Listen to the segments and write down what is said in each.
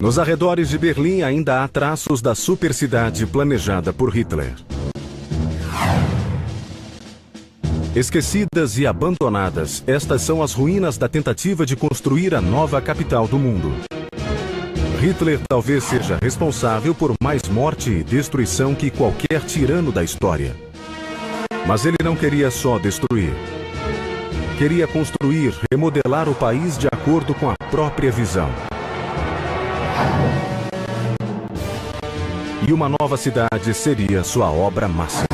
Nos arredores de Berlim ainda há traços da supercidade planejada por Hitler. Esquecidas e abandonadas, estas são as ruínas da tentativa de construir a nova capital do mundo. Hitler talvez seja responsável por mais morte e destruição que qualquer tirano da história. Mas ele não queria só destruir. Queria construir, remodelar o país de acordo com a própria visão. E uma nova cidade seria sua obra máxima.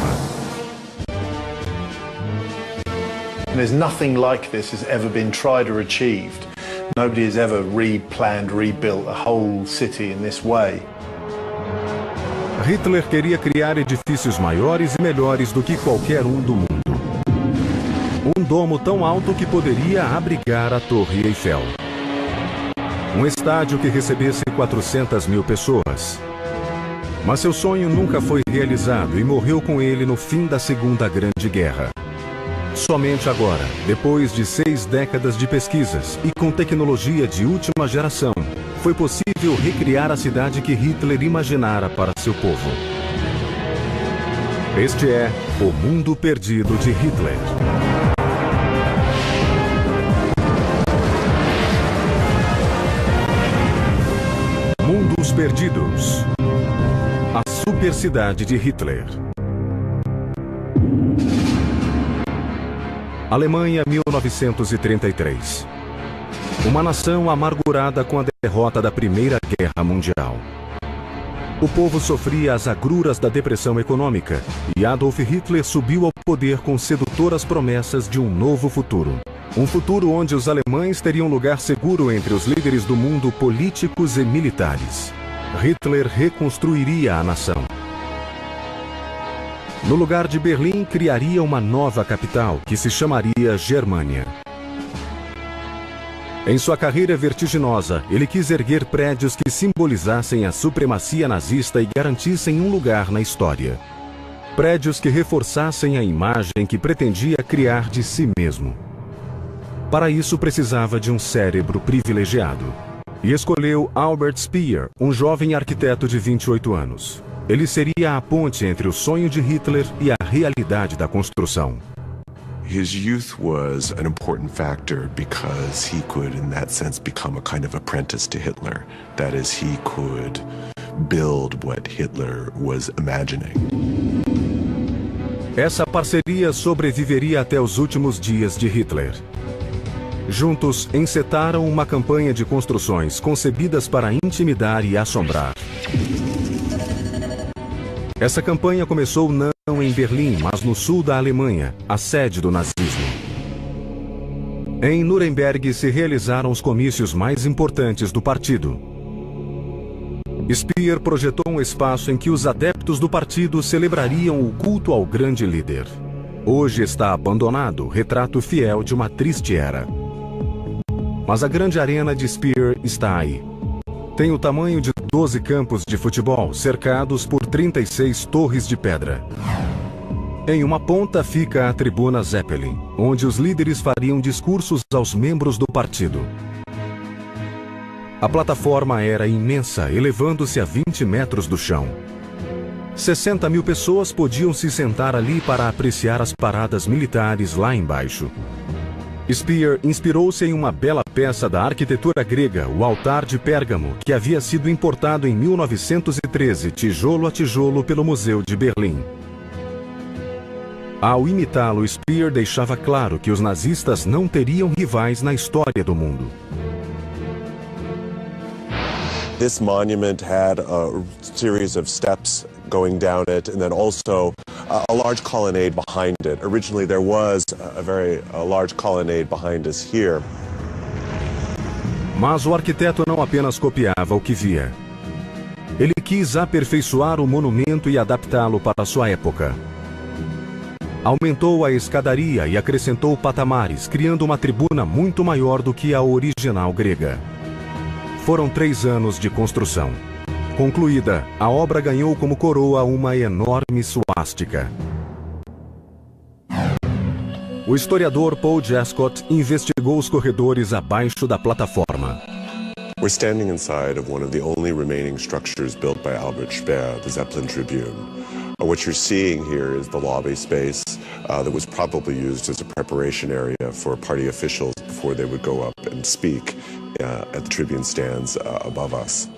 There's nothing like this has ever been tried or achieved. Nobody has ever replanned, rebuilt a whole city in this way. Hitler queria criar edifícios maiores e melhores do que qualquer um do mundo. Um domo tão alto que poderia abrigar a Torre Eiffel. Um estádio que recebesse 400 mil pessoas. Mas seu sonho nunca foi realizado e morreu com ele no fim da Segunda Grande Guerra. Somente agora, depois de 6 décadas de pesquisas e com tecnologia de última geração, foi possível recriar a cidade que Hitler imaginara para seu povo. Este é O Mundo Perdido de Hitler. Mundos Perdidos. A supercidade de Hitler. Alemanha, 1933. Uma nação amargurada com a derrota da Primeira Guerra Mundial. O povo sofria as agruras da depressão econômica e Adolf Hitler subiu ao poder com sedutoras promessas de um novo futuro. Um futuro onde os alemães teriam lugar seguro entre os líderes do mundo políticos e militares. Hitler reconstruiria a nação. No lugar de Berlim, criaria uma nova capital, que se chamaria Germânia. Em sua carreira vertiginosa, ele quis erguer prédios que simbolizassem a supremacia nazista e garantissem um lugar na história. Prédios que reforçassem a imagem que pretendia criar de si mesmo. Para isso, precisava de um cérebro privilegiado. E escolheu Albert Speer, um jovem arquiteto de 28 anos. Ele seria a ponte entre o sonho de Hitler e a realidade da construção. His youth was an important factor because he could, in that sense, become a kind of apprentice to Hitler. That is, he could build what Hitler was imagining. Essa parceria sobreviveria até os últimos dias de Hitler. Juntos, encetaram uma campanha de construções concebidas para intimidar e assombrar. Essa campanha começou não em Berlim, mas no sul da Alemanha, a sede do nazismo. Em Nuremberg se realizaram os comícios mais importantes do partido. Speer projetou um espaço em que os adeptos do partido celebrariam o culto ao grande líder. Hoje está abandonado, retrato fiel de uma triste era. Mas a grande arena de Speer está aí. Tem o tamanho de 12 campos de futebol, cercados por 36 torres de pedra. Em uma ponta fica a tribuna Zeppelin, onde os líderes fariam discursos aos membros do partido. A plataforma era imensa, elevando-se a 20 metros do chão. 60 mil pessoas podiam se sentar ali para apreciar as paradas militares lá embaixo. Speer inspirou-se em uma bela peça da arquitetura grega, o Altar de Pérgamo, que havia sido importado em 1913, tijolo a tijolo, pelo Museu de Berlim. Ao imitá-lo, Speer deixava claro que os nazistas não teriam rivais na história do mundo. This monument had a series of steps going down it, and then also a large colonnade behind it. Originally, there was a large colonnade behind us here. Mas o arquiteto não apenas copiava o que via. Ele quis aperfeiçoar o monumento e adaptá-lo para sua época. Aumentou a escadaria e acrescentou patamares, criando uma tribuna muito maior do que a original grega. Foram 3 anos de construção. Concluída, a obra ganhou como coroa uma enorme suástica. O historiador Paul Jascott investigou os corredores abaixo da plataforma. We're standing inside of one of the only remaining structures built by Albert Speer, the Zeppelin Tribune. What you're seeing here is the lobby space that was probably used as a preparation area for party officials before they would go up and speak at the Tribune stands above us.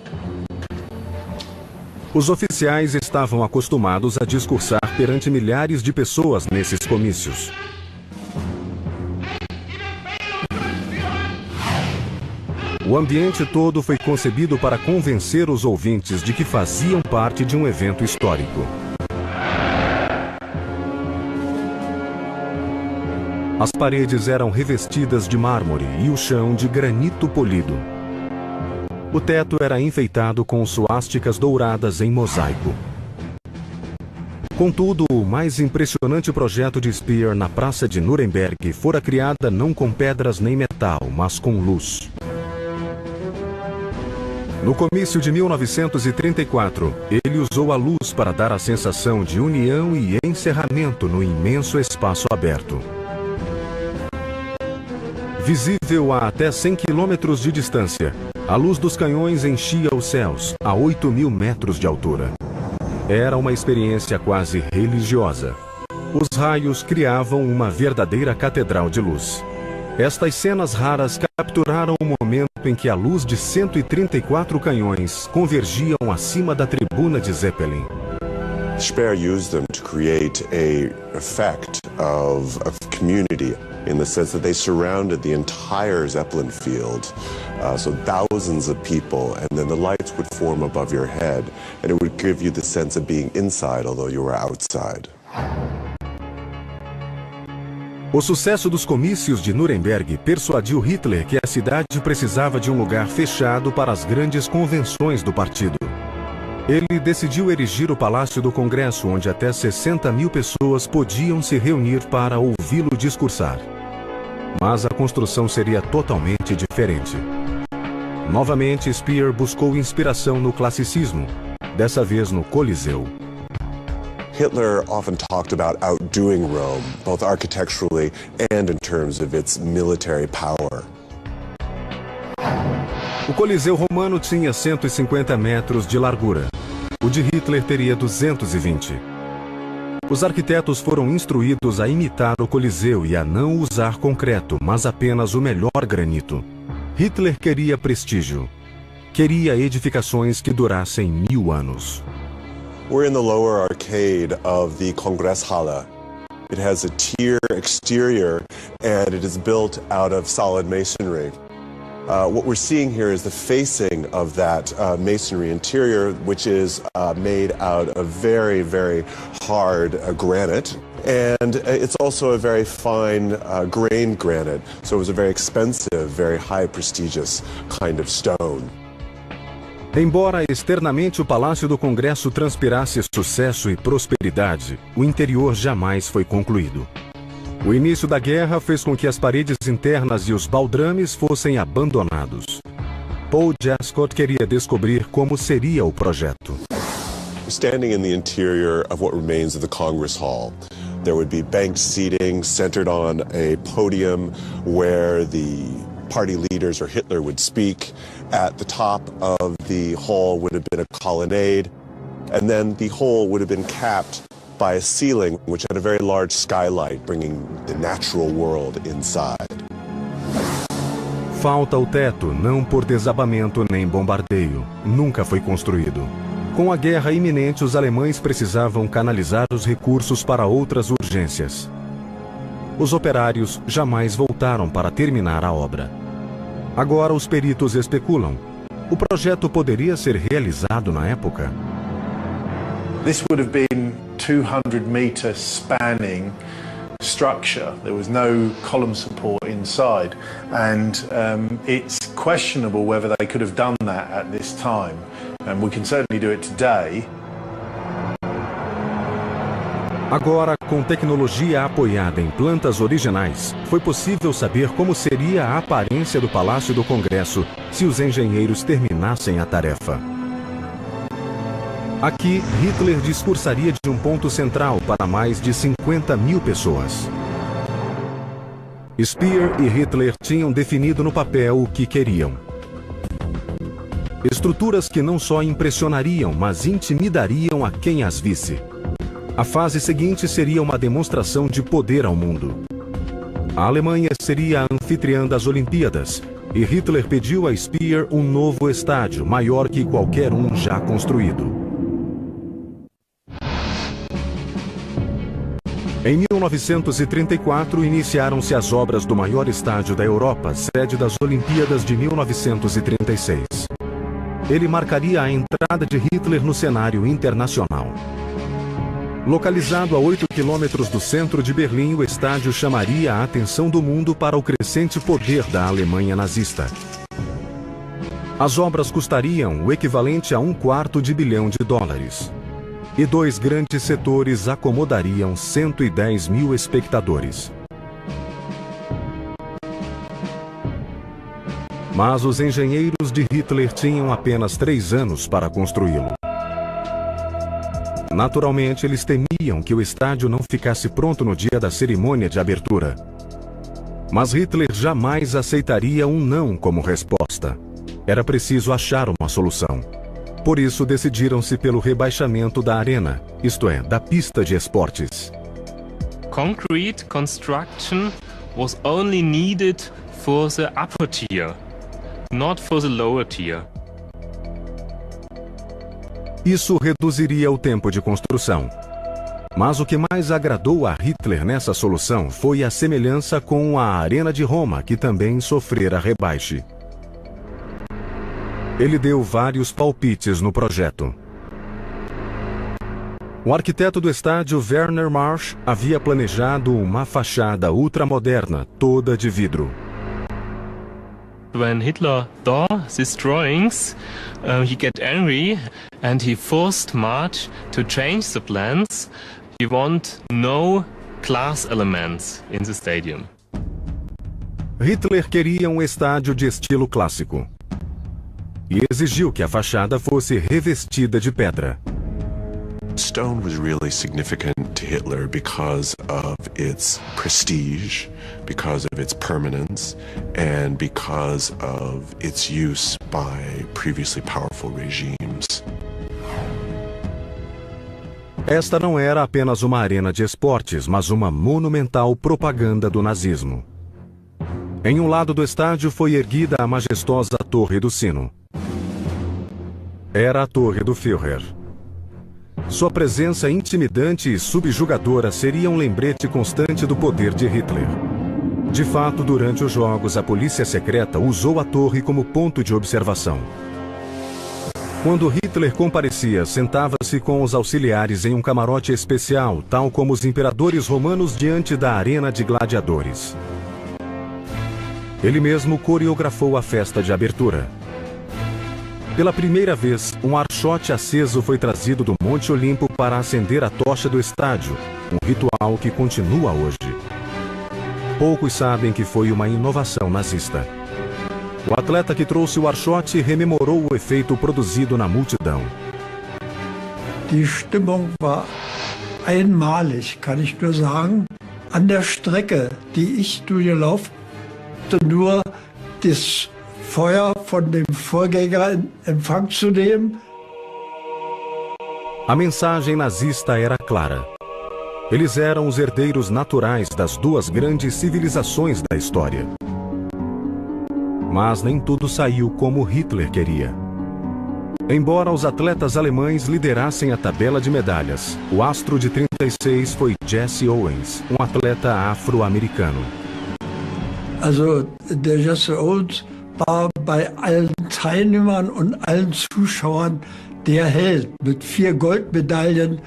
Os oficiais estavam acostumados a discursar perante milhares de pessoas nesses comícios. O ambiente todo foi concebido para convencer os ouvintes de que faziam parte de um evento histórico. As paredes eram revestidas de mármore e o chão de granito polido. O teto era enfeitado com suásticas douradas em mosaico. Contudo, o mais impressionante projeto de Speer na Praça de Nuremberg fora criada não com pedras nem metal, mas com luz. No comício de 1934, ele usou a luz para dar a sensação de união e encerramento no imenso espaço aberto. Visível a até 100 quilômetros de distância, a luz dos canhões enchia os céus, a 8.000 metros de altura. Era uma experiência quase religiosa. Os raios criavam uma verdadeira catedral de luz. Estas cenas raras capturaram o momento em que a luz de 134 canhões convergiam acima da tribuna de Zeppelin. Speer used them to create a effect of community in the sense that they surrounded the entire Zeppelin field, so thousands of people, and then the lights would form above your head, and it would give you the sense of being inside although you were outside. O sucesso dos comícios de Nuremberg persuadiu Hitler que a cidade precisava de um lugar fechado para as grandes convenções do partido. Ele decidiu erigir o Palácio do Congresso, onde até 60.000 pessoas podiam se reunir para ouvi-lo discursar. Mas a construção seria totalmente diferente. Novamente, Speer buscou inspiração no classicismo, dessa vez no Coliseu. Hitler often talked about outdoing Rome, both architecturally and in terms of its military power. O Coliseu romano tinha 150 metros de largura. O de Hitler teria 220. Os arquitetos foram instruídos a imitar o Coliseu e a não usar concreto, mas apenas o melhor granito. Hitler queria prestígio. Queria edificações que durassem 1000 anos. We're in the lower arcade of the Kongresshalle. It has a tier exterior and it is built out of solid masonry. What we're seeing here is the facing of that masonry interior, which is made out of very, very hard granite. And it's also a very fine grained granite, so it was a very expensive, very high prestigious kind of stone. Embora externamente o Palácio do Congresso transpirasse sucesso e prosperidade, o interior jamais foi concluído. O início da guerra fez com que as paredes internas e os baldrames fossem abandonados. Paul Jascott queria descobrir como seria o projeto. Standing in the interior of what remains of the Congress Hall, there would be banked seating centered on a podium where the party leaders or Hitler would speak. At the top of the hall would have been a colonnade, and then the whole would have been capped by a ceiling which had a very large skylight, bringing the natural world inside. Falta o teto, não por desabamento nem bombardeio. Nunca foi construído. Com a guerra iminente, os alemães precisavam canalizar os recursos para outras urgências. Os operários jamais voltaram para terminar a obra. Agora os peritos especulam. O projeto poderia ser realizado na época? This would have been 200-meter spanning structure. There was no column support inside, and it's questionable whether they could have done that at this time. And we can certainly do it today. Agora, com tecnologia apoiada em plantas originais, foi possível saber como seria a aparência do Palácio do Congresso se os engenheiros terminassem a tarefa. Aqui, Hitler discursaria de um ponto central para mais de 50.000 pessoas. Speer e Hitler tinham definido no papel o que queriam. Estruturas que não só impressionariam, mas intimidariam a quem as visse. A fase seguinte seria uma demonstração de poder ao mundo. A Alemanha seria a anfitriã das Olimpíadas, e Hitler pediu a Speer um novo estádio, maior que qualquer um já construído. Em 1934, iniciaram-se as obras do maior estádio da Europa, sede das Olimpíadas de 1936. Ele marcaria a entrada de Hitler no cenário internacional. Localizado a 8 quilômetros do centro de Berlim, o estádio chamaria a atenção do mundo para o crescente poder da Alemanha nazista. As obras custariam o equivalente a $250 bilhão. E 2 grandes setores acomodariam 110 mil espectadores. Mas os engenheiros de Hitler tinham apenas 3 anos para construí-lo. Naturalmente, eles temiam que o estádio não ficasse pronto no dia da cerimônia de abertura. Mas Hitler jamais aceitaria um não como resposta. Era preciso achar uma solução. Por isso, decidiram-se pelo rebaixamento da arena, isto é, da pista de esportes. Concrete construction was only needed for the upper tier, not for the lower tier. Isso reduziria o tempo de construção. Mas o que mais agradou a Hitler nessa solução foi a semelhança com a Arena de Roma, que também sofrera rebaixe. Ele deu vários palpites no projeto. O arquiteto do estádio, Werner Marsch, havia planejado uma fachada ultramoderna, toda de vidro. When Hitler saw these drawings, he got angry and he forced Marsch to change the plans. He want no glass elements in the stadium. Hitler queria um estádio de estilo clássico e exigiu que a fachada fosse revestida de pedra. Stone was really significant to Hitler because of its prestige, because of its permanence, and because of its use by previously powerful regimes. Esta não era apenas uma arena de esportes, mas uma monumental propaganda do nazismo. Em um lado do estádio foi erguida a majestosa Torre do Sino. Era a Torre do Führer. Sua presença intimidante e subjugadora seria um lembrete constante do poder de Hitler. De fato, durante os jogos, a polícia secreta usou a torre como ponto de observação. Quando Hitler comparecia, sentava-se com os auxiliares em um camarote especial, tal como os imperadores romanos diante da arena de gladiadores. Ele mesmo coreografou a festa de abertura. Pela primeira vez, um archote aceso foi trazido do Monte Olimpo para acender a tocha do estádio, um ritual que continua hoje. Poucos sabem que foi uma inovação nazista. O atleta que trouxe o archote rememorou o efeito produzido na multidão. Die Stimmung war einmalig, kann ich nur sagen. An der Strecke, die ich durchlaufen, nur das Feuer von dem Vorgänger in Empfang zu nehmen. A mensagem nazista era clara. Eles eram os herdeiros naturais das 2 grandes civilizações da história. Mas nem tudo saiu como Hitler queria. Embora os atletas alemães liderassem a tabela de medalhas, o astro de 36 foi Jesse Owens, um atleta afro-americano. Also, der Jesse Owens war bei allen Teilnehmern und allen Zuschauern der Held. Mit 4 Goldmedaillen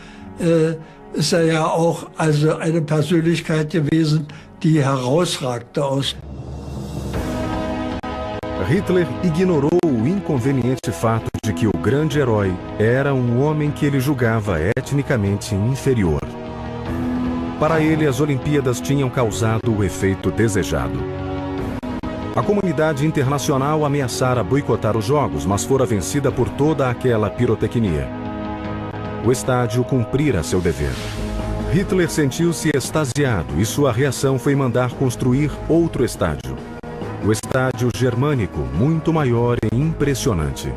ist ja auch also eine Persönlichkeit gewesen, die herausragte aus. Hitler ignorou o inconveniente fato de que o grande herói era um homem que ele julgava etnicamente inferior. Para ele, as Olimpíadas tinham causado o efeito desejado. A comunidade internacional ameaçara boicotar os jogos, mas fora vencida por toda aquela pirotecnia. O estádio cumprira seu dever. Hitler sentiu-se extasiado e sua reação foi mandar construir outro estádio. O estádio germânico, muito maior e impressionante.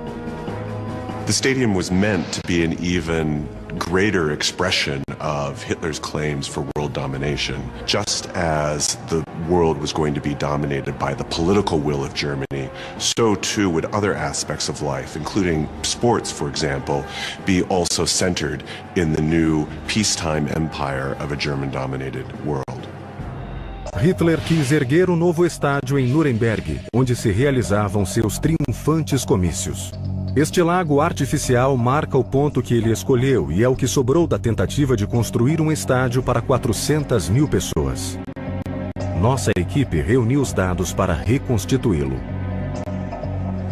The stadium was meant to be an even greater expression of Hitler's claims for world domination, just as the world was going to be dominated by the political will of Germany, so too would other aspects of life, including sports, for example, be also centered in the new peacetime empire of a German-dominated world. Hitler quis erguer um novo estádio em Nuremberg, onde se realizavam seus triunfantes comícios. Este lago artificial marca o ponto que ele escolheu e é o que sobrou da tentativa de construir um estádio para 400 mil pessoas. Nossa equipe reuniu os dados para reconstituí-lo.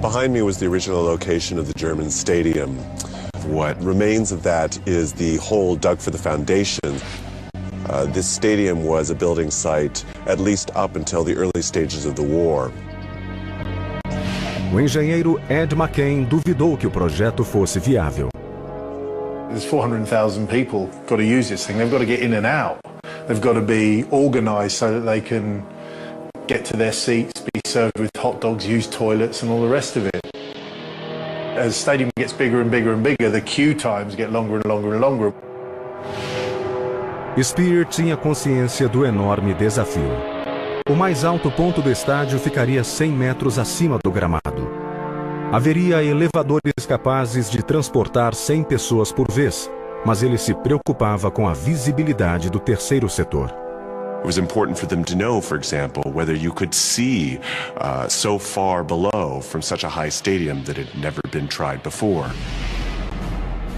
Behind me was the original location of the German stadium. What remains of that is the hole dug for the foundation. This stadium was a building site at least up until the early stages of the war. O engenheiro Ed McCain duvidou que o projeto fosse viável. There's 400,000 people got to use this thing. They've got to get in and out. They've got to be organized so that they can get to their seats, be served with hot dogs, use toilets and all the rest of it. As the stadium gets bigger and bigger and bigger, the queue times get longer and longer and longer. Speer tinha consciência do enorme desafio. O mais alto ponto do estádio ficaria 100 metros acima do gramado. Haveria elevadores capazes de transportar 100 pessoas por vez, mas ele se preocupava com a visibilidade do terceiro setor. It was important for them to know, for example, whether you could see so far below from such a high stadium that had never been tried before.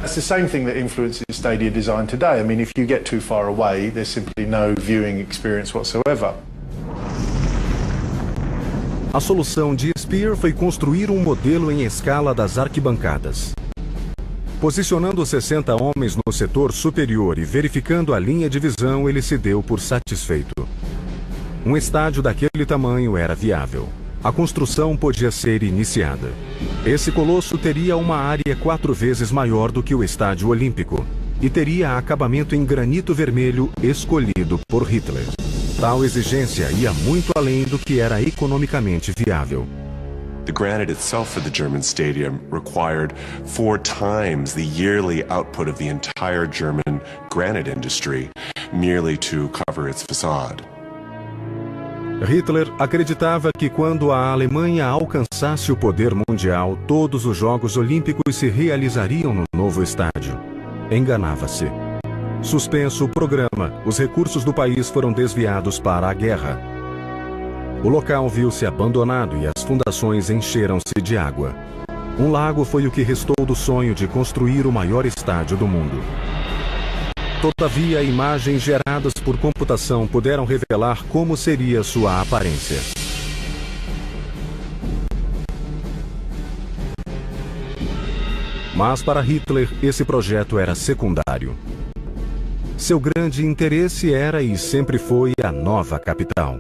That's the same thing that influences stadium design today. I mean, if you get too far away, there's simply no viewing experience whatsoever. A solução de Speer foi construir um modelo em escala das arquibancadas. Posicionando 60 homens no setor superior e verificando a linha de visão, ele se deu por satisfeito. Um estádio daquele tamanho era viável. A construção podia ser iniciada. Esse colosso teria uma área 4 vezes maior do que o Estádio Olímpico e teria acabamento em granito vermelho escolhido por Hitler. Tal exigência ia muito além do que era economicamente viável. The granite itself for the German stadium required 4 times the yearly output of the entire German granite industry merely to cover its facade. Hitler acreditava que quando a Alemanha alcançasse o poder mundial, todos os Jogos Olímpicos se realizariam no novo estádio. Enganava-se. Suspenso o programa, os recursos do país foram desviados para a guerra. O local viu-se abandonado e as fundações encheram-se de água. Um lago foi o que restou do sonho de construir o maior estádio do mundo. Todavia, imagens geradas por computação puderam revelar como seria sua aparência. Mas para Hitler, esse projeto era secundário. Seu grande interesse era e sempre foi a nova capital.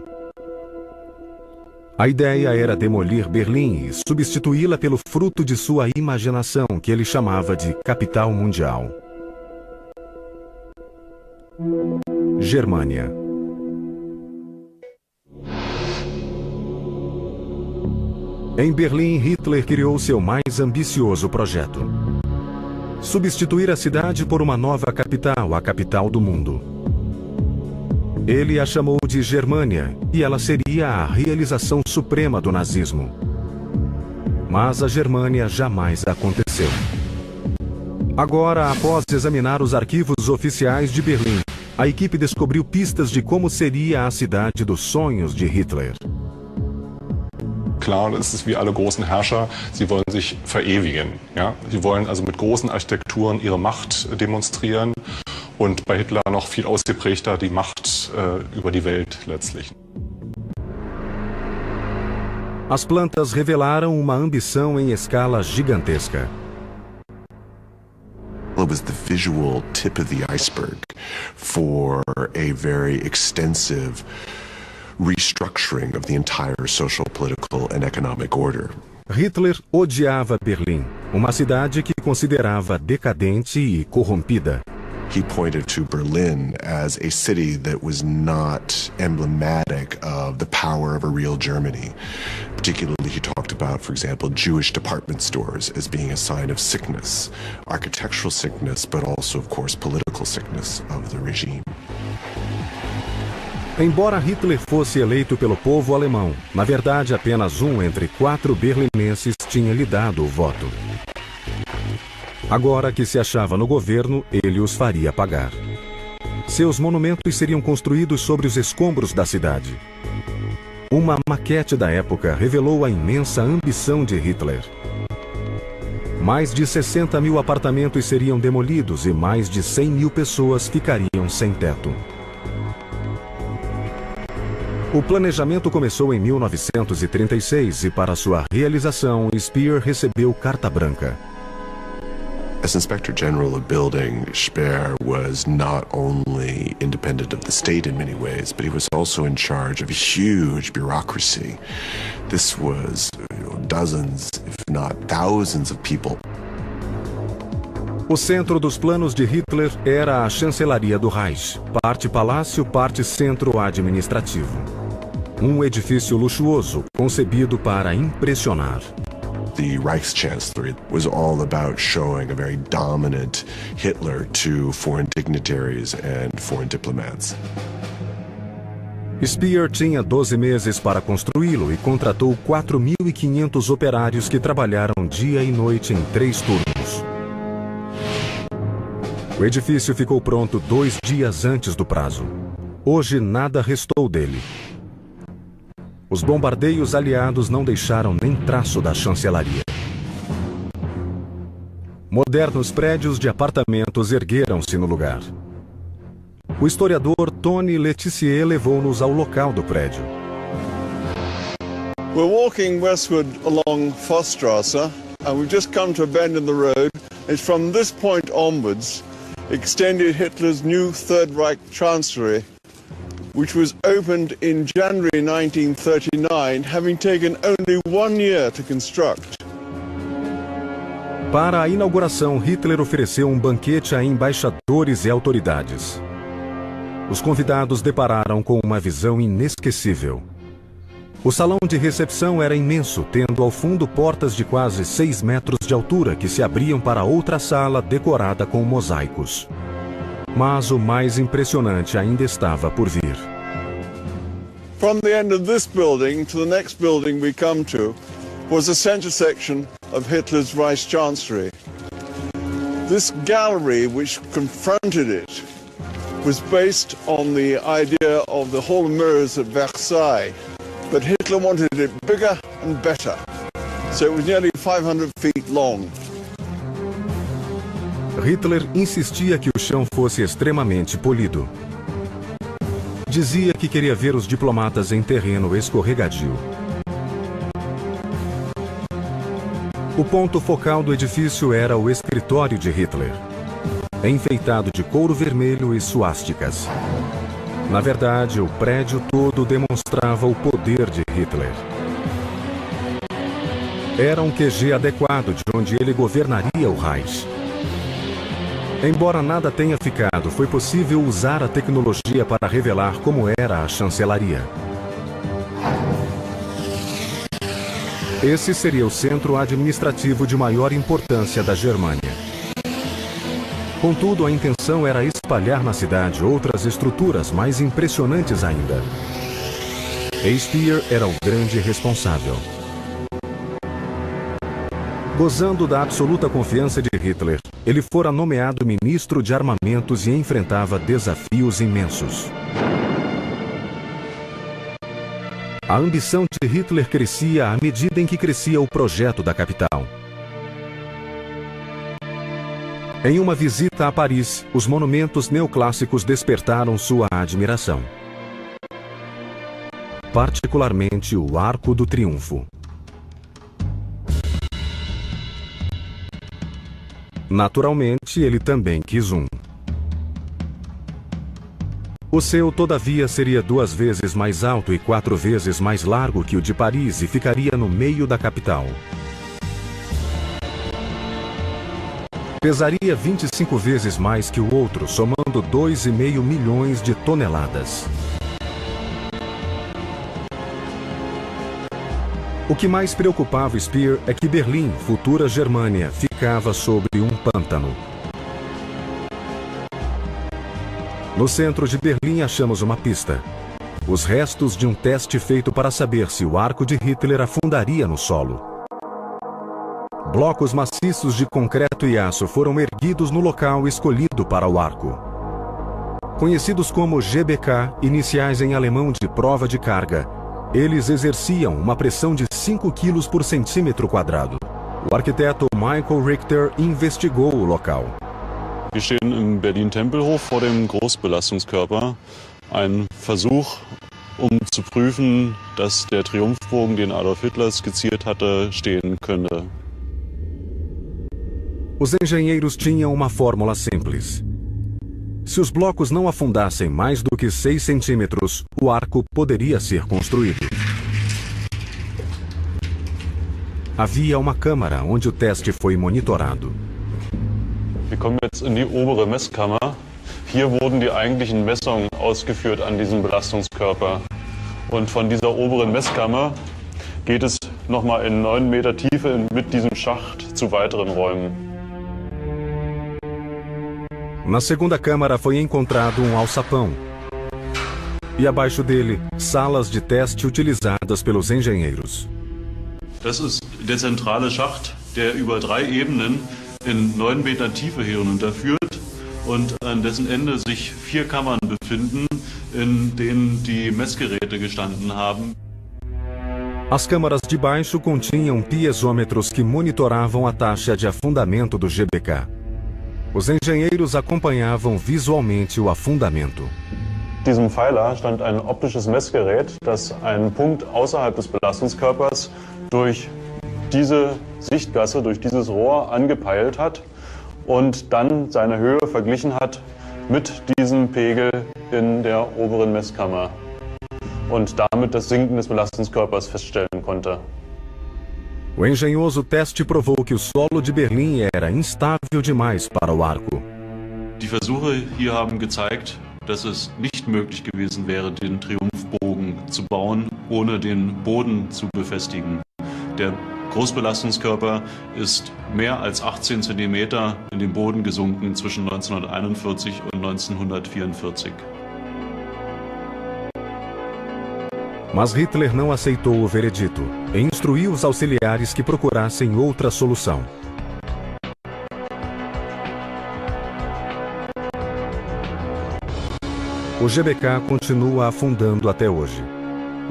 A ideia era demolir Berlim e substituí-la pelo fruto de sua imaginação, que ele chamava de capital mundial. Germânia. Em Berlim, Hitler criou seu mais ambicioso projeto: substituir a cidade por uma nova capital, a capital do mundo. Ele a chamou de Germânia, e ela seria a realização suprema do nazismo. Mas a Germânia jamais aconteceu. Agora, após examinar os arquivos oficiais de Berlim, a equipe descobriu pistas de como seria a cidade dos sonhos de Hitler. Klar, das ist wie alle großen Herrscher, sie wollen sich verewigen. Ja? Sie wollen also mit großen Architekturen ihre Macht demonstrieren und bei Hitler noch viel ausgeprägter die Macht über die Welt letztlich. As plantas revelaram uma ambição em escala gigantesca. It was the visual tip of the iceberg for a very extensive restructuring of the entire social, political, and economic order. Hitler odiava Berlim, uma cidade que considerava decadente e corrompida. He pointed to Berlin as a city that was not emblematic of the power of a real Germany. Particularly, he talked about, for example, Jewish department stores as being a sign of sickness, architectural sickness, but also, of course, political sickness of the regime. Embora Hitler fosse eleito pelo povo alemão, na verdade apenas um entre 4 berlinenses tinha lhe dado o voto. Agora que se achava no governo, ele os faria pagar. Seus monumentos seriam construídos sobre os escombros da cidade. Uma maquete da época revelou a imensa ambição de Hitler. Mais de 60 mil apartamentos seriam demolidos e mais de 100 mil pessoas ficariam sem teto. O planejamento começou em 1936 e, para sua realização, Speer recebeu carta branca. As Inspector General of Building, Speer was not only independent of the state in many ways, but he was also in charge of a huge bureaucracy. This was dozens, if not thousands of people. O centro dos planos de Hitler era a chancelaria do Reich, parte palácio, parte centro administrativo. Um edifício luxuoso, concebido para impressionar. The Reichschancellor was all about showing a very dominant Hitler to foreign dignitaries and foreign diplomats. Speer tinha 12 meses para construí-lo e contratou 4.500 operários que trabalharam dia e noite em 3 turnos. O edifício ficou pronto 2 dias antes do prazo. Hoje nada restou dele. Os bombardeios aliados não deixaram nem traço da chancelaria. Modernos prédios de apartamentos ergueram-se no lugar. O historiador Tony Letizier levou-nos ao local do prédio. We're walking westward along Vossstrasse, and we've just come to a bend in the road. It's from this point onwards extended Hitler's new Third Reich Chancellery, which was opened in January 1939, having taken only 1 year to construct. Para a inauguração, Hitler ofereceu um banquete a embaixadores e autoridades. Os convidados depararam com uma visão inesquecível. O salão de recepção era imenso, tendo ao fundo portas de quase 6 metros de altura que se abriam para outra sala decorada com mosaicos. Mas o mais impressionante ainda estava por vir. From the end of this building to the next building we come to was the center section of Hitler's Reichschancellery. This gallery which confronted it was based on the idea of the Hall of Mirrors at Versailles, but Hitler wanted it bigger and better, so it was nearly 500 feet long. Hitler insistia que o chão fosse extremamente polido. Dizia que queria ver os diplomatas em terreno escorregadio. O ponto focal do edifício era o escritório de Hitler, enfeitado de couro vermelho e suásticas. Na verdade, o prédio todo demonstrava o poder de Hitler. Era um QG adequado de onde ele governaria o Reich. Embora nada tenha ficado, foi possível usar a tecnologia para revelar como era a chancelaria. Esse seria o centro administrativo de maior importância da Germânia. Contudo, a intenção era espalhar na cidade outras estruturas mais impressionantes ainda. Speer era o grande responsável. Gozando da absoluta confiança de Hitler, ele fora nomeado ministro de armamentos e enfrentava desafios imensos. A ambição de Hitler crescia à medida em que crescia o projeto da capital. Em uma visita a Paris, os monumentos neoclássicos despertaram sua admiração. Particularmente o Arco do Triunfo. Naturalmente, ele também quis um. O seu, todavia, seria 2 vezes mais alto e 4 vezes mais largo que o de Paris e ficaria no meio da capital. Pesaria 25 vezes mais que o outro, somando 2,5 milhões de toneladas. O que mais preocupava Speer é que Berlim, futura Germânia, ficava sobre um pântano. No centro de Berlim achamos uma pista. Os restos de um teste feito para saber se o arco de Hitler afundaria no solo. Blocos maciços de concreto e aço foram erguidos no local escolhido para o arco. Conhecidos como GBK, iniciais em alemão de prova de carga, eles exerciam uma pressão de 5 kg por centímetro quadrado. O arquiteto Michael Richter investigou o local. Wir stehen im Berlin-Tempelhof vor dem Großbelastungskörper. Ein Versuch, zu prüfen, dass der Triumphbogen, den Adolf Hitler skizziert hatte, stehen könnte. Os engenheiros tinham uma fórmula simples. Se os blocos não afundassem mais do que 6 centímetros, o arco poderia ser construído. Havia uma câmara onde o teste foi monitorado. Wir kommen jetzt in die obere Messkammer. Hier wurden die eigentlichen Messungen ausgeführt an diesem Belastungskörper. Und von dieser oberen Messkammer geht es nochmal in 9 Meter Tiefe mit diesem Schacht zu weiteren Räumen. Na segunda câmara foi encontrado um alçapão. E abaixo dele, salas de teste utilizadas pelos engenheiros. Das ist der zentrale Schacht, der über 3 Ebenen in 9 Meter Tiefe hier hinunterführt und an dessen Ende sich 4 Kammern befinden, in denen die Messgeräte gestanden haben. As câmaras de baixo continham piezômetros que monitoravam a taxa de afundamento do GBK. Os engenheiros acompanhavam visualmente o afundamento. In diesem Pfeiler stand ein optisches Messgerät, das einen Punkt außerhalb des Belastungskörpers durch diese Sichtgasse, durch dieses Rohr angepeilt hat und dann seine Höhe verglichen hat mit diesem Pegel in der oberen Messkammer und damit das Sinken des Belastungskörpers feststellen konnte. O engenhoso teste provou que o solo de Berlim era instável demais para o arco. Die Versuche hier haben gezeigt, dass es nicht möglich gewesen wäre, den Triumphbogen zu bauen, ohne den Boden zu befestigen. Der Großbelastungskörper ist mehr als 18 cm in den Boden gesunken zwischen 1941 und 1944. Mas Hitler não aceitou o veredito e instruiu os auxiliares que procurassem outra solução. O GBK continua afundando até hoje.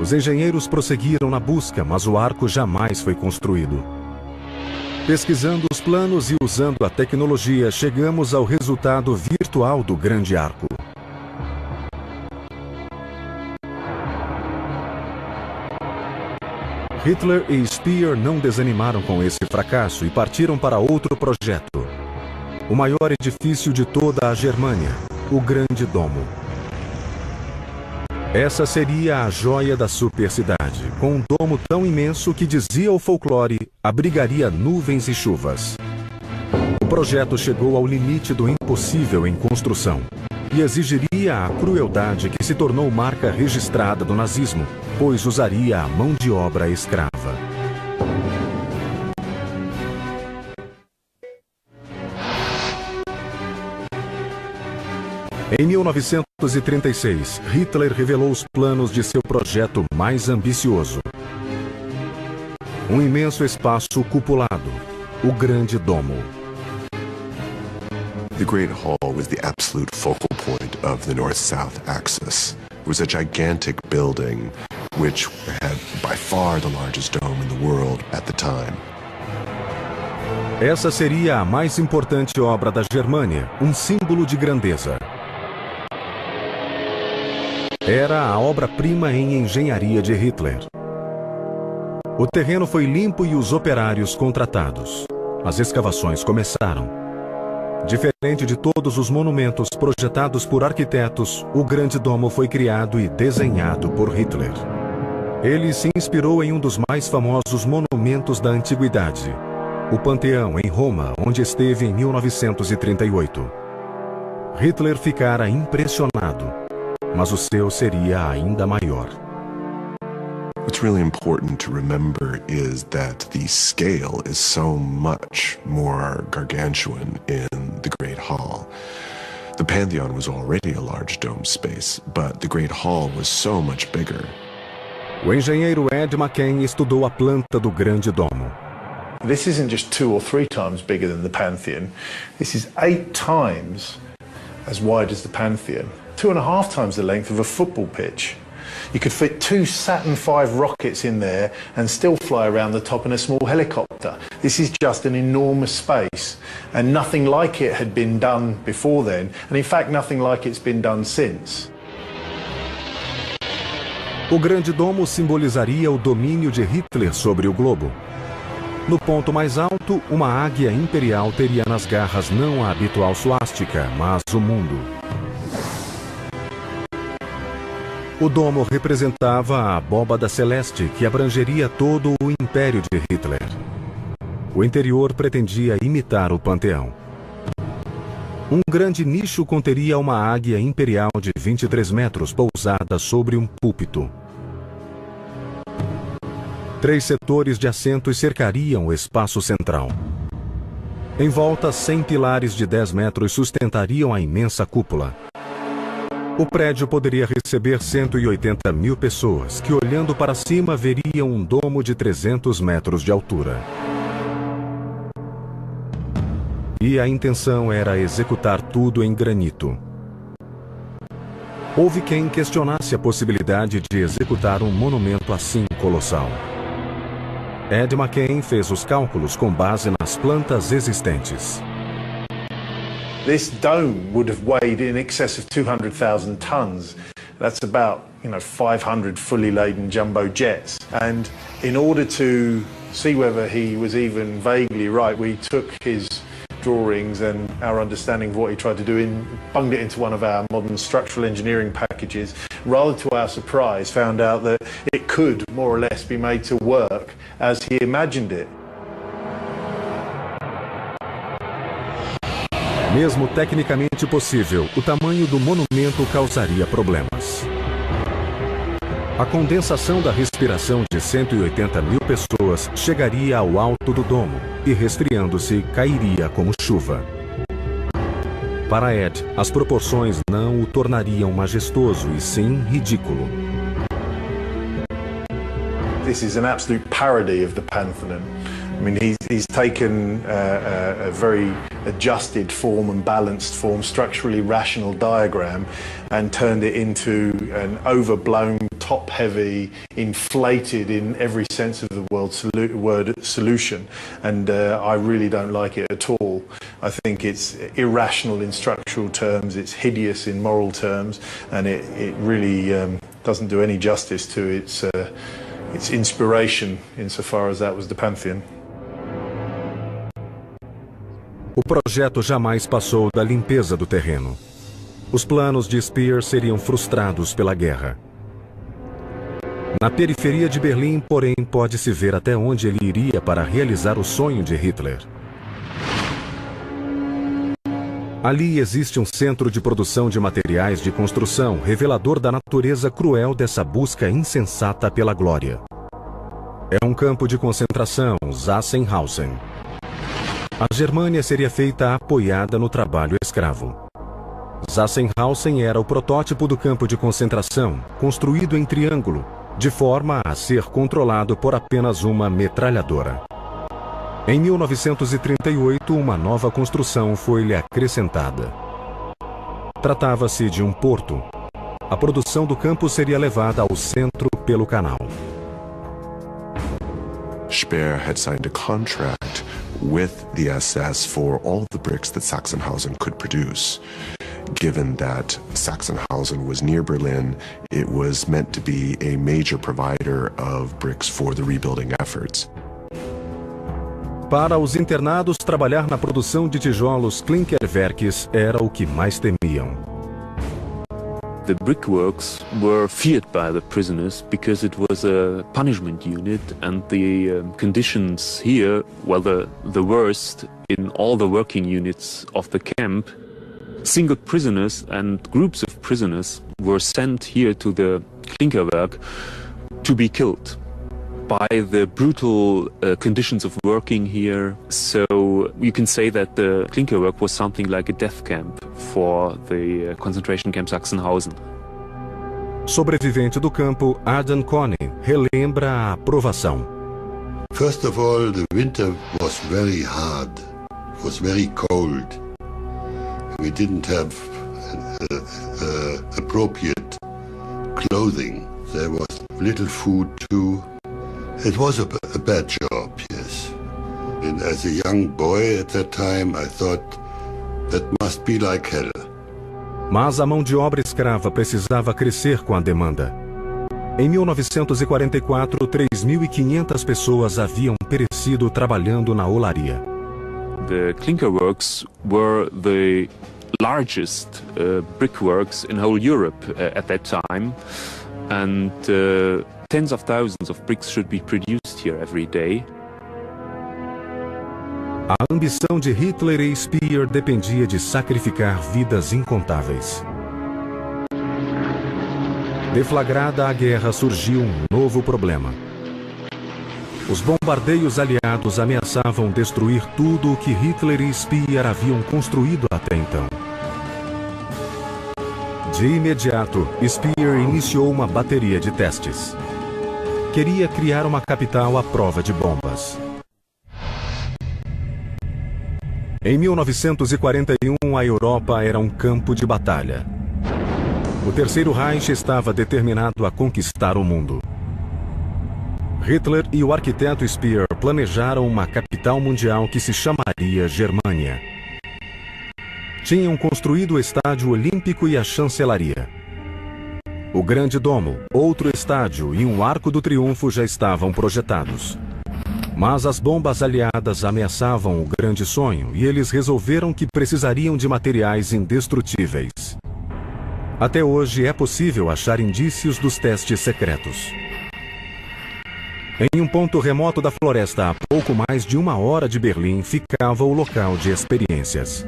Os engenheiros prosseguiram na busca, mas o arco jamais foi construído. Pesquisando os planos e usando a tecnologia, chegamos ao resultado virtual do grande arco. Hitler e Speer não desanimaram com esse fracasso e partiram para outro projeto. O maior edifício de toda a Germânia, o Grande Domo. Essa seria a joia da supercidade, com um domo tão imenso que, dizia o folclore, abrigaria nuvens e chuvas. O projeto chegou ao limite do impossível em construção e exigiria a crueldade que se tornou marca registrada do nazismo, pois usaria a mão de obra escrava. Em 1936, Hitler revelou os planos de seu projeto mais ambicioso. Um imenso espaço cupulado, o Grande Domo. The Great Hall was the absolute focal point of the North-South axis. It was a gigantic building which had by far the largest dome in the world at the time. Essa seria a mais importante obra da Germânia, um símbolo de grandeza. Era a obra-prima em engenharia de Hitler. O terreno foi limpo e os operários contratados. As escavações começaram. Diferente de todos os monumentos projetados por arquitetos, o Grande Domo foi criado e desenhado por Hitler. Ele se inspirou em um dos mais famosos monumentos da antiguidade, o Panteão, em Roma, onde esteve em 1938. Hitler ficara impressionado, mas o seu seria ainda maior. What's really important to remember is that the scale is so much more gargantuan in the Great Hall. The Pantheon was already a large dome space, but the Great Hall was so much bigger. O engenheiro Ed McCain estudou a planta do Grande Domo. This isn't just 2 or 3 times bigger than the Pantheon. This is 8 times as wide as the Pantheon. 2.5 times the length of a football pitch. You could fit 2 Saturn V rockets in there and still fly around the top in a small helicopter. This is just an enormous space, and nothing like it had been done before then, and in fact nothing like it's been done since. O Grande Domo simbolizaria o domínio de Hitler sobre o globo. No ponto mais alto, uma águia imperial teria nas garras não a habitual suástica, mas o mundo. O domo representava a abóbada celeste que abrangeria todo o império de Hitler. O interior pretendia imitar o panteão. Um grande nicho conteria uma águia imperial de 23 metros pousada sobre um púlpito. 3 setores de assentos cercariam o espaço central. Em volta, 100 pilares de 10 metros sustentariam a imensa cúpula. O prédio poderia receber 180 mil pessoas, que olhando para cima veriam um domo de 300 metros de altura. E a intenção era executar tudo em granito. Houve quem questionasse a possibilidade de executar um monumento assim colossal. Ed McCain fez os cálculos com base nas plantas existentes. This dome would have weighed in excess of 200,000 tons. That's about, 500 fully laden jumbo jets. And in order to see whether he was even vaguely right, we took his drawings and our understanding of what he tried to do and bunged it into one of our modern structural engineering packages. Rather to our surprise, found out that it could more or less be made to work as he imagined it. Mesmo tecnicamente possível, o tamanho do monumento causaria problemas. A condensação da respiração de 180 mil pessoas chegaria ao alto do domo e, resfriando-se, cairia como chuva. Para Ed, as proporções não o tornariam majestoso e sim ridículo. This is an absolute parody of the Pantheon. I mean, he's taken a very adjusted form and balanced form, structurally rational diagram, and turned it into an overblown, top-heavy, inflated in every sense of the word solution. And I really don't like it at all. I think it's irrational in structural terms, it's hideous in moral terms, and it really doesn't do any justice to its inspiration insofar as that was the Pantheon. O projeto jamais passou da limpeza do terreno. Os planos de Speer seriam frustrados pela guerra. Na periferia de Berlim, porém, pode-se ver até onde ele iria para realizar o sonho de Hitler. Ali existe um centro de produção de materiais de construção, revelador da natureza cruel dessa busca insensata pela glória. É um campo de concentração, Sachsenhausen. A Germânia seria feita apoiada no trabalho escravo. Sachsenhausen era o protótipo do campo de concentração, construído em triângulo, de forma a ser controlado por apenas uma metralhadora. Em 1938, uma nova construção foi-lhe acrescentada. Tratava-se de um porto. A produção do campo seria levada ao centro pelo canal. Speer had signed a contract with the SS for all the bricks that Sachsenhausen could produce. Given that Sachsenhausen was near Berlin, it was meant to be a major provider of bricks for the rebuilding efforts. Para os internados, trabalhar na produção de tijolos Klinkerwerks era o que mais temiam. The brickworks were feared by the prisoners because it was a punishment unit, and the conditions here were the worst in all the working units of the camp. Single prisoners and groups of prisoners were sent here to the Klinkerwerk to be killed by the brutal conditions of working here. So you can say that the Klinkerwerk was something like a death camp for the concentration camp Sachsenhausen. Sobrevivente do campo, Adam Konen relembra a provação. First of all, the winter was very hard. It was very cold. We didn't have appropriate clothing. There was little food too. It was a bad job, yes. And as a young boy at that time, I thought that must be like hell. Mas a mão de obra escrava precisava crescer com a demanda. Em 1944, 3.500 pessoas haviam perecido trabalhando na olaria. The Klinkerworks were the largest brickworks in whole Europe at that time, and tens of thousands of bricks should be produced here every day. A ambição de Hitler e Speer dependia de sacrificar vidas incontáveis. Deflagrada a guerra, surgiu um novo problema. Os bombardeios aliados ameaçavam destruir tudo o que Hitler e Speer haviam construído até então. De imediato, Speer iniciou uma bateria de testes. Queria criar uma capital à prova de bombas. Em 1941, a Europa era um campo de batalha. O Terceiro Reich estava determinado a conquistar o mundo. Hitler e o arquiteto Speer planejaram uma capital mundial que se chamaria Germânia. Tinham construído o Estádio Olímpico e a Chancelaria. O Grande Domo, outro estádio e um Arco do Triunfo já estavam projetados. Mas as bombas aliadas ameaçavam o grande sonho e eles resolveram que precisariam de materiais indestrutíveis. Até hoje é possível achar indícios dos testes secretos. Em um ponto remoto da floresta, a pouco mais de 1 hora de Berlim, ficava o local de experiências.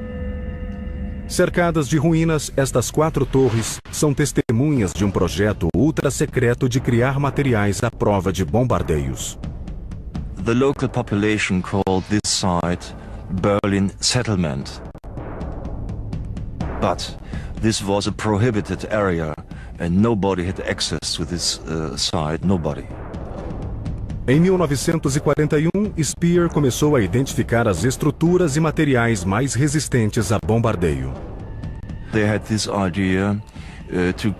Cercadas de ruínas, estas 4 torres são testemunhas de um projeto ultra-secreto de criar materiais à prova de bombardeios. The local population called this site Berlin Settlement. But this was a prohibited area and nobody had access to this site, nobody. Em 1941, Speer começou a identificar as estruturas e materiais mais resistentes a bombardeio. They had this idea to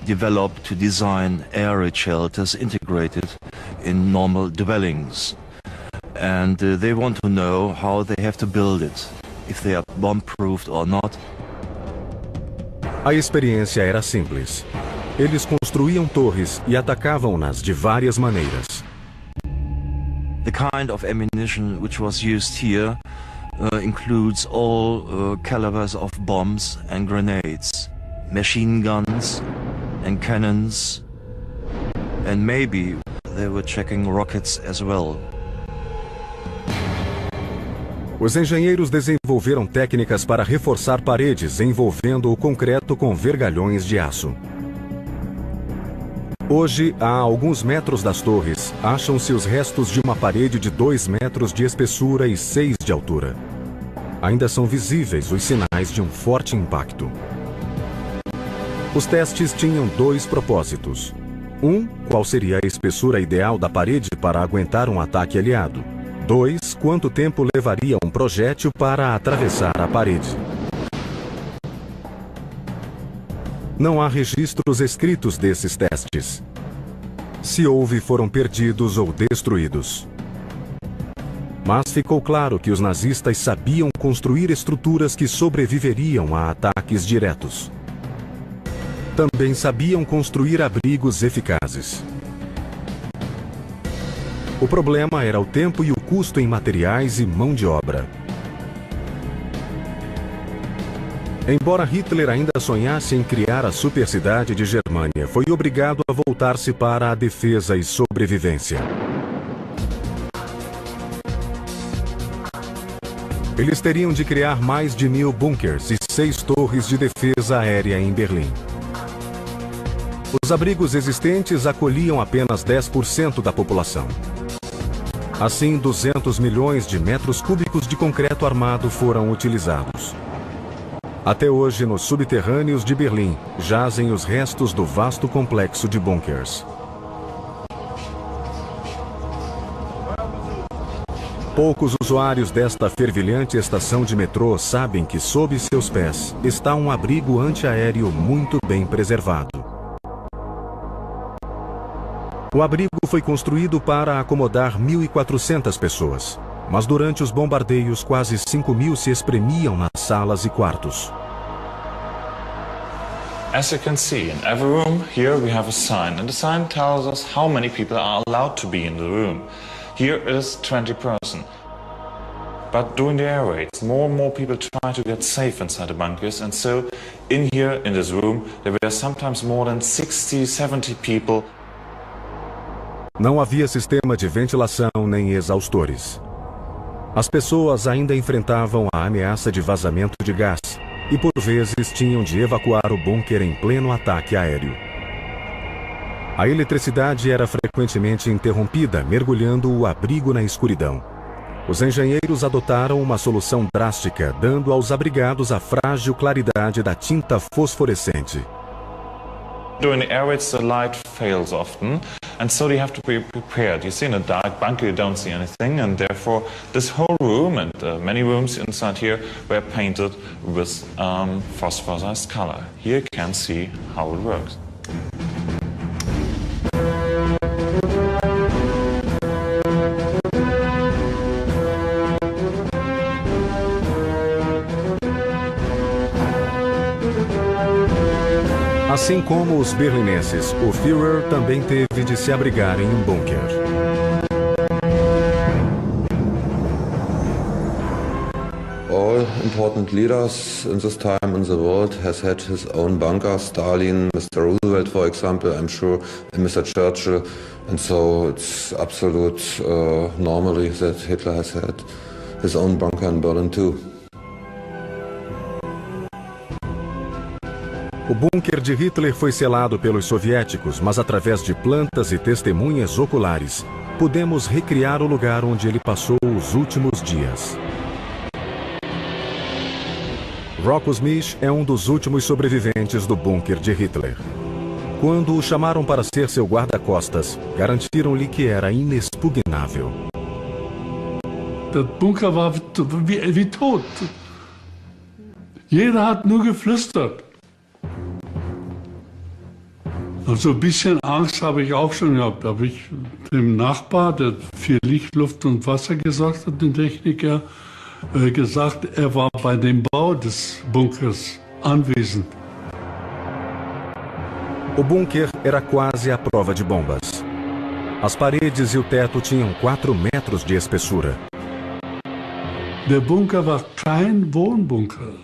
develop, to design air raid shelters integrated in normal dwellings. And they want to know how they have to build it, if they are bomb-proofed or not. A experiência era simples. Eles construíam torres e atacavam-nas de várias maneiras. The kind of ammunition which was used here includes all calibers of bombs and grenades, machine guns and cannons, and maybe they were checking rockets as well. Os engenheiros desenvolveram técnicas para reforçar paredes envolvendo o concreto com vergalhões de aço. Hoje, a alguns metros das torres, acham-se os restos de uma parede de 2 metros de espessura e 6 de altura. Ainda são visíveis os sinais de um forte impacto. Os testes tinham 2 propósitos. Qual seria a espessura ideal da parede para aguentar um ataque aliado? 2, quanto tempo levaria um projétil para atravessar a parede? Não há registros escritos desses testes. Se houve, foram perdidos ou destruídos. Mas ficou claro que os nazistas sabiam construir estruturas que sobreviveriam a ataques diretos. Também sabiam construir abrigos eficazes. O problema era o tempo e o custo em materiais e mão de obra. Embora Hitler ainda sonhasse em criar a supercidade de Germânia, foi obrigado a voltar-se para a defesa e sobrevivência. Eles teriam de criar mais de 1000 bunkers e 6 torres de defesa aérea em Berlim. Os abrigos existentes acolhiam apenas 10% da população. Assim, 200 milhões de metros cúbicos de concreto armado foram utilizados. Até hoje, nos subterrâneos de Berlim, jazem os restos do vasto complexo de bunkers. Poucos usuários desta fervilhante estação de metrô sabem que sob seus pés está um abrigo antiaéreo muito bem preservado. O abrigo foi construído para acomodar 1.400 pessoas, mas durante os bombardeios quase 5.000 se espremiam nas salas e quartos. As you can see, in every room here we have a sign, and the sign tells us how many people are allowed to be in the room. Here is 20%. But during the air raids, more and more people try to get safe inside the bunkers, and so in here, in this room, there were sometimes more than 60, 70 people. Não havia sistema de ventilação nem exaustores. As pessoas ainda enfrentavam a ameaça de vazamento de gás e por vezes tinham de evacuar o bunker em pleno ataque aéreo. A eletricidade era frequentemente interrompida, mergulhando o abrigo na escuridão. Os engenheiros adotaram uma solução drástica, dando aos abrigados a frágil claridade da tinta fosforescente. During the air raids, the light fails often, and so they have to be prepared. You see, in a dark bunker, you don't see anything, and therefore this whole room and many rooms inside here were painted with phosphorized color. Here you can see how it works. Assim como os berlinenses, o Führer também teve de se abrigar em um bunker. All important leaders in this time in the world has had his own bunker. Stalin, Mr. Roosevelt, for example, I'm sure, and Mr. Churchill. And so it's absolute normally that Hitler has had his own bunker in Berlin too. O bunker de Hitler foi selado pelos soviéticos, mas através de plantas e testemunhas oculares, podemos recriar o lugar onde ele passou os últimos dias. Rocco Smith é um dos últimos sobreviventes do bunker de Hitler. Quando o chamaram para ser seu guarda-costas, garantiram-lhe que era inexpugnável. Der Bunker war wie tot. Jeder hat nur geflüstert. Also ein bisschen Angst habe ich auch schon gehabt. Da habe ich dem Nachbar, der für Licht, Luft und Wasser gesorgt hat, den Techniker, gesagt, er war bei dem Bau des Bunkers anwesend. O bunker era quase à prova de bombas. As paredes e o teto tinham 4 metros de espessura. Der Bunker war kein Wohnbunker.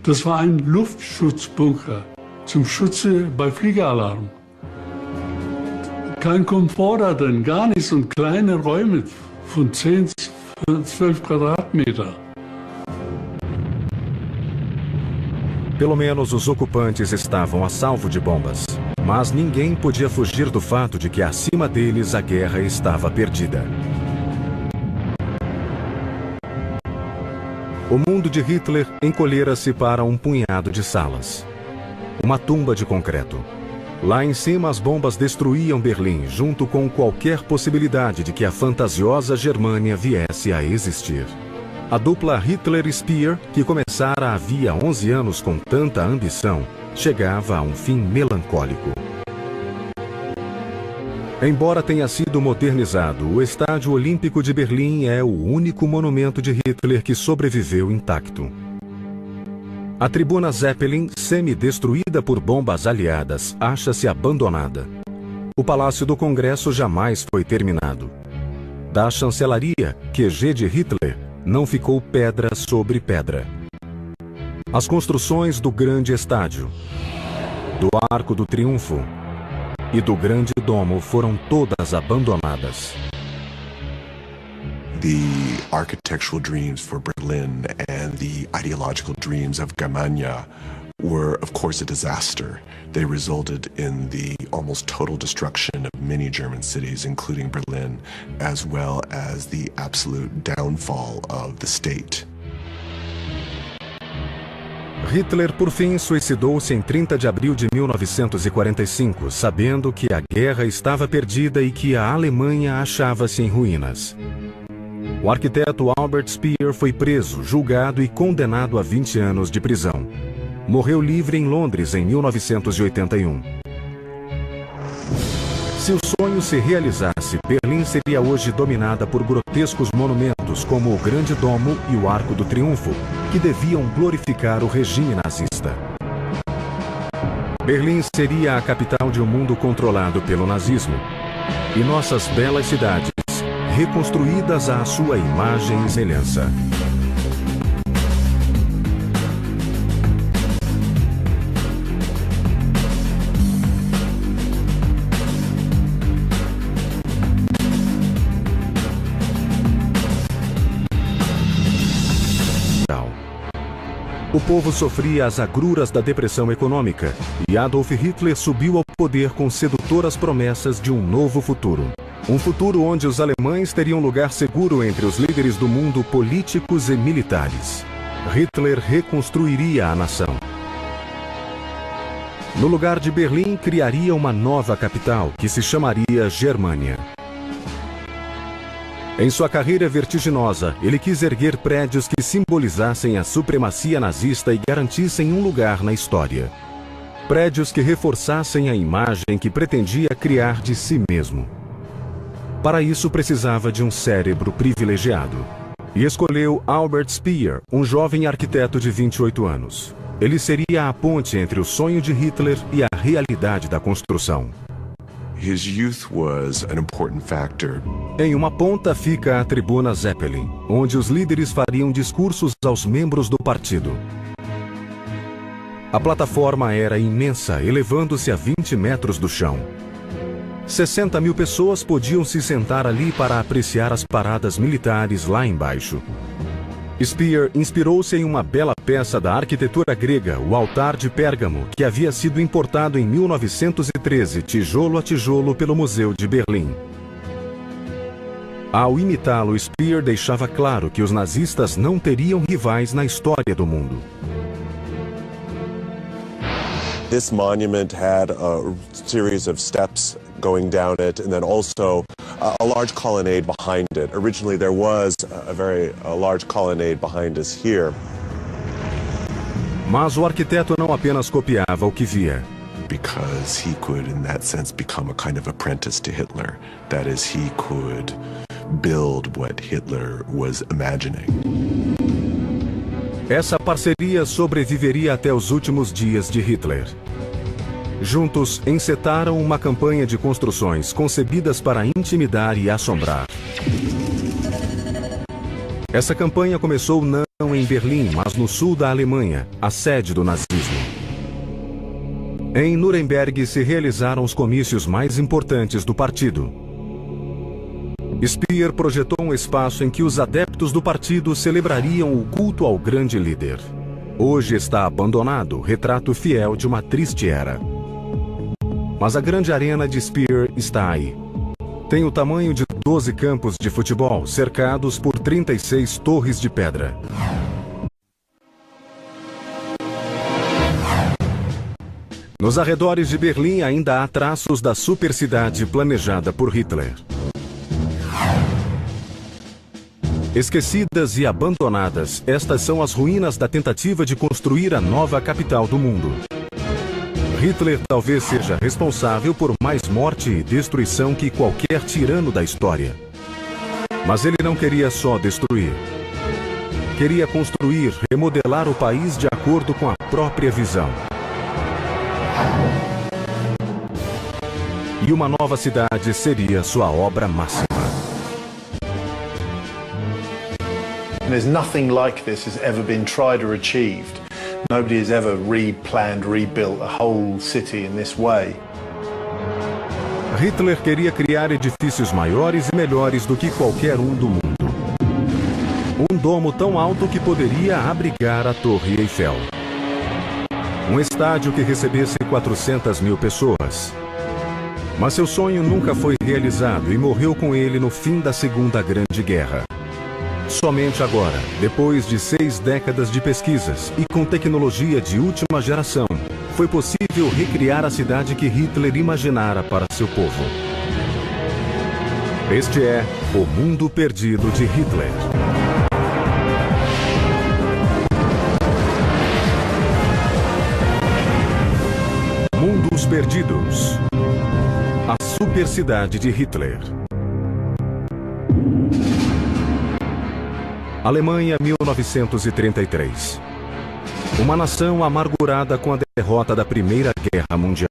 Das war ein Luftschutzbunker zum Schutze bei Fliegeralarm. Kein Komfort da drin, gar nichts, und kleine Räume von 10, 12 Quadratmeter. Pelo menos os ocupantes estavam a salvo de bombas, mas ninguém podia fugir do fato de que acima deles a guerra estava perdida. O mundo de Hitler encolhera-se para um punhado de salas. Uma tumba de concreto. Lá em cima as bombas destruíam Berlim, junto com qualquer possibilidade de que a fantasiosa Germânia viesse a existir. A dupla Hitler-Speer, que começara havia 11 anos com tanta ambição, chegava a um fim melancólico. Embora tenha sido modernizado, o Estádio Olímpico de Berlim é o único monumento de Hitler que sobreviveu intacto. A tribuna Zeppelin, semi-destruída por bombas aliadas, acha-se abandonada. O Palácio do Congresso jamais foi terminado. Da chancelaria, QG de Hitler, não ficou pedra sobre pedra. As construções do Grande Estádio, do Arco do Triunfo e do Grande Domo foram todas abandonadas. The architectural dreams for Berlin and the ideological dreams of Germania were, of course, a disaster. They resulted in the almost total destruction of many German cities, including Berlin, as well as the absolute downfall of the state. Hitler, por fim, suicidou-se em 30 de abril de 1945, sabendo que a guerra estava perdida e que a Alemanha achava-se em ruínas. O arquiteto Albert Speer foi preso, julgado e condenado a 20 anos de prisão. Morreu livre em Londres em 1981. Se o sonho se realizasse, Berlim seria hoje dominada por grotescos monumentos como o Grande Domo e o Arco do Triunfo, que deviam glorificar o regime nazista. Berlim seria a capital de um mundo controlado pelo nazismo. E nossas belas cidades, reconstruídas à sua imagem e semelhança. O povo sofria as agruras da depressão econômica e Adolf Hitler subiu ao poder com sedutoras promessas de um novo futuro. Um futuro onde os alemães teriam lugar seguro entre os líderes do mundo políticos e militares. Hitler reconstruiria a nação. No lugar de Berlim, criaria uma nova capital que se chamaria Germânia. Em sua carreira vertiginosa, ele quis erguer prédios que simbolizassem a supremacia nazista e garantissem um lugar na história. Prédios que reforçassem a imagem que pretendia criar de si mesmo. Para isso precisava de um cérebro privilegiado. E escolheu Albert Speer, um jovem arquiteto de 28 anos. Ele seria a ponte entre o sonho de Hitler e a realidade da construção. His youth was an important factor. Em uma ponta fica a tribuna Zeppelin, onde os líderes fariam discursos aos membros do partido. A plataforma era imensa, elevando-se a 20 metros do chão. 60 mil pessoas podiam se sentar ali para apreciar as paradas militares lá embaixo. Speer inspirou-se em uma bela peça da arquitetura grega, o Altar de Pérgamo, que havia sido importado em 1913, tijolo a tijolo, pelo Museu de Berlim. Ao imitá-lo, Speer deixava claro que os nazistas não teriam rivais na história do mundo. This monument had a series of steps going down it, and then also a large colonnade behind it. Originally, there was a large colonnade behind us here. Mas o arquiteto não apenas copiava o que via. Because he could, in that sense, become a kind of apprentice to Hitler. That is, he could build what Hitler was imagining. Essa parceria sobreviveria até os últimos dias de Hitler. Juntos, encetaram uma campanha de construções concebidas para intimidar e assombrar. Essa campanha começou não em Berlim, mas no sul da Alemanha, a sede do nazismo. Em Nuremberg se realizaram os comícios mais importantes do partido. Speer projetou um espaço em que os adeptos do partido celebrariam o culto ao grande líder. Hoje está abandonado, retrato fiel de uma triste era. Mas a grande arena de Speer está aí. Tem o tamanho de 12 campos de futebol, cercados por 36 torres de pedra. Nos arredores de Berlim ainda há traços da supercidade planejada por Hitler. Esquecidas e abandonadas, estas são as ruínas da tentativa de construir a nova capital do mundo. Hitler talvez seja responsável por mais morte e destruição que qualquer tirano da história. Mas ele não queria só destruir. Queria construir, remodelar o país de acordo com a própria visão. E uma nova cidade seria sua obra máxima. There's nothing like this has ever been tried or achieved. Nobody has ever replanned, rebuilt a whole city in this way. Hitler queria criar edifícios maiores e melhores do que qualquer um do mundo. Um domo tão alto que poderia abrigar a Torre Eiffel. Um estádio que recebesse 400 mil pessoas. Mas seu sonho nunca foi realizado e morreu com ele no fim da Segunda Grande Guerra. Somente agora, depois de 6 décadas de pesquisas e com tecnologia de última geração, foi possível recriar a cidade que Hitler imaginara para seu povo. Este é O Mundo Perdido de Hitler. Mundos Perdidos. A supercidade de Hitler. Alemanha, 1933. Uma nação amargurada com a derrota da Primeira Guerra Mundial.